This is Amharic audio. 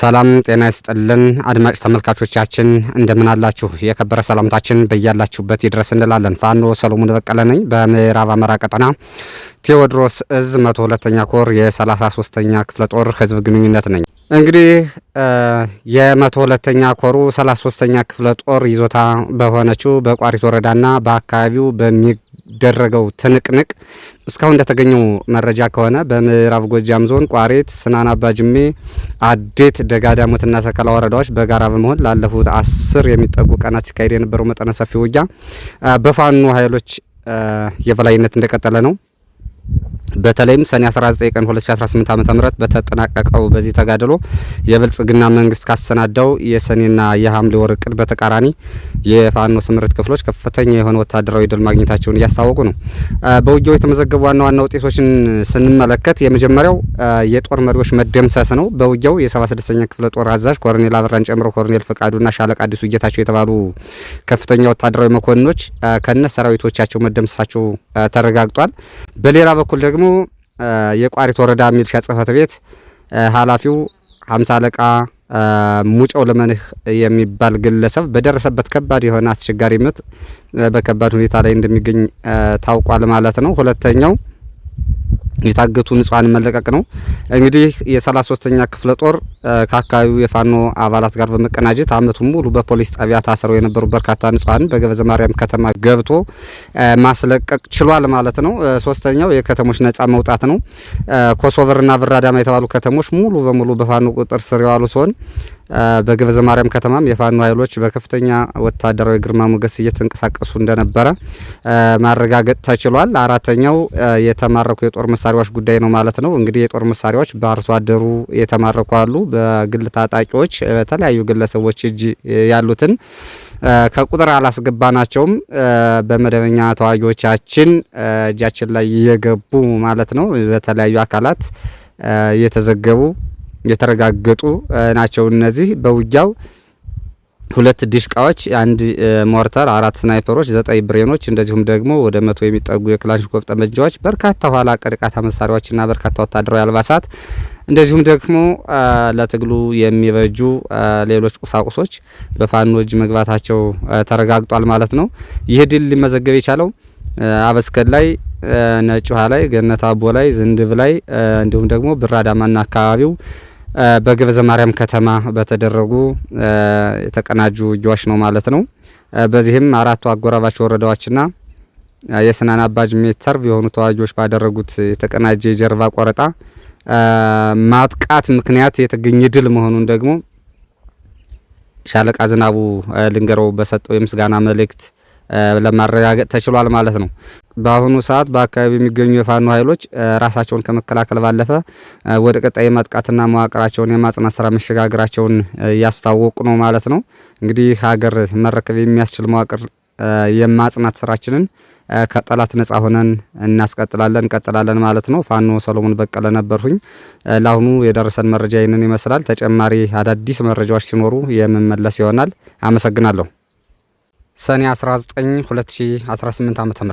ሰላም ጤና ይስጥልን አድማጭ ተመልካቾቻችን እንደምን አላችሁ? የከበረ ሰላምታችን በእያላችሁበት ይድረስ እንላለን። ፋኖ ሰሎሞን በቀለ ነኝ። በምዕራብ አማራ ቀጠና ቴዎድሮስ እዝ 102ኛ ኮር የ33ኛ ክፍለ ጦር ህዝብ ግንኙነት ነኝ። እንግዲህ የ102ኛ ኮሩ 33ኛ ክፍለ ጦር ይዞታ በሆነችው በቋሪት ወረዳና በአካባቢው በሚደረገው ትንቅንቅ እስካሁን እንደተገኘው መረጃ ከሆነ በምዕራብ ጎጃም ዞን ቋሪት፣ ስናን አባጅሜ፣ አዴት፣ ደጋዳሞትና ሰከላ ወረዳዎች በጋራ በመሆን ላለፉት 10 የሚጠጉ ቀናት ሲካሄድ የነበረው መጠነ ሰፊ ውጊያ በፋኖ ኃይሎች የበላይነት እንደቀጠለ ነው። በተለይም ሰኔ 19 ቀን 2018 ዓ.ም በተጠናቀቀው በዚህ ተጋድሎ የብልጽግና መንግስት ካሰናዳው የሰኔና የሐምሌ ወር እቅድ በተቃራኒ የፋኖ ስምሪት ክፍሎች ከፍተኛ የሆነ ወታደራዊ ድል ማግኘታቸውን እያስታወቁ ነው። በውጊያው የተመዘገቡ ዋና ዋና ውጤቶችን ስንመለከት የመጀመሪያው የጦር መሪዎች መደምሰስ ነው። በውጊያው የ76ኛ ክፍለ ጦር አዛዥ ኮሎኔል አበራን ጨምሮ ኮሎኔል ፈቃዱና ሻለቃ አዲሱ ጌታቸው የተባሉ ከፍተኛ ወታደራዊ መኮንኖች ከነ ሰራዊቶቻቸው መደምሰሳቸው ተረጋግጧል። በሌላ በኩል ደግሞ የቋሪት ወረዳ ሚሊሻ ጽህፈት ቤት ኃላፊው 50 አለቃ ሙጫው ለመንህ የሚባል ግለሰብ በደረሰበት ከባድ የሆነ አስቸጋሪ ምት በከባድ ሁኔታ ላይ እንደሚገኝ ታውቋል ማለት ነው። ሁለተኛው የታገቱ ንጹሃን መለቀቅ ነው። እንግዲህ የ33ኛ ክፍለ ጦር ከአካባቢው የፋኖ አባላት ጋር በመቀናጀት አመቱን ሙሉ በፖሊስ ጣቢያ ታስረው የነበሩ በርካታ ንጹሃን በገበዘ ማርያም ከተማ ገብቶ ማስለቀቅ ችሏል ማለት ነው። ሶስተኛው የከተሞች ነጻ መውጣት ነው። ኮሶቨርና ብራዳማ የተባሉ ከተሞች ሙሉ በሙሉ በፋኖ ቁጥጥር ስር የዋሉ ሲሆን በገበዘ ማርያም ከተማም የፋኖ ኃይሎች በከፍተኛ ወታደራዊ ግርማ ሞገስ እየተንቀሳቀሱ እንደነበረ ማረጋገጥ ተችሏል። አራተኛው የተማረኩ የጦር መሳሪያዎች ጉዳይ ነው ማለት ነው። እንግዲህ የጦር መሳሪያዎች በአርሶ አደሩ የተማረኩ አሉ። በግል ታጣቂዎች በተለያዩ ግለሰቦች እጅ ያሉትን ከቁጥር አላስገባናቸውም። በመደበኛ ተዋጊዎቻችን እጃችን ላይ የገቡ ማለት ነው። በተለያዩ አካላት የተዘገቡ የተረጋገጡ ናቸው። እነዚህ በውጊያው 2 ዲሽቃዎች፣ 1 ሞርተር፣ 4 ስናይፐሮች፣ 9 ብሬኖች እንደዚሁም ደግሞ ወደ 100 የሚጠጉ የክላሽንኮቭ ጠመንጃዎች፣ በርካታ ኋላ ቀርቃታ መሳሪያዎችና በርካታ ወታደራዊ አልባሳት እንደዚሁም ደግሞ ለትግሉ የሚበጁ ሌሎች ቁሳቁሶች በፋኖ እጅ መግባታቸው ተረጋግጧል ማለት ነው። ይህ ድል ሊመዘገብ የቻለው አበስከል ላይ፣ ነጭ ውሃ ላይ፣ ገነት አቦ ላይ፣ ዝንድብ ላይ እንዲሁም ደግሞ ብራዳማና አካባቢው በገበዘ ማርያም ከተማ በተደረጉ የተቀናጁ ውጊያዎች ነው ማለት ነው። በዚህም 4 አጎራባች ወረዳዎችና የስናን አባጅሜ ተርቭ የሆኑ ተዋጊዎች ባደረጉት የተቀናጀ የጀርባ ቆረጣ ማጥቃት ምክንያት የተገኘ ድል መሆኑን ደግሞ ሻለቃ ዝናቡ ልንገረው በሰጠው የምስጋና መልእክት ለማረጋገጥ ተችሏል ማለት ነው። በአሁኑ ሰዓት በአካባቢ የሚገኙ የፋኖ ኃይሎች ራሳቸውን ከመከላከል ባለፈ ወደ ቀጣይ ማጥቃትና መዋቅራቸውን የማጽናት ስራ መሸጋገራቸውን ያስታወቁ ነው ማለት ነው። እንግዲህ ሀገር መረከብ የሚያስችል መዋቅር የማጽናት ስራችንን ከጠላት ነጻ ሆነን እንቀጥላለን ማለት ነው። ፋኖ ሰሎሞን በቀለ ነበርሁኝ። ለአሁኑ የደረሰን መረጃ ይህንን ይመስላል። ተጨማሪ አዳዲስ መረጃዎች ሲኖሩ የምመለስ ይሆናል። አመሰግናለሁ። ሰኔ 19 2018 ዓ.ም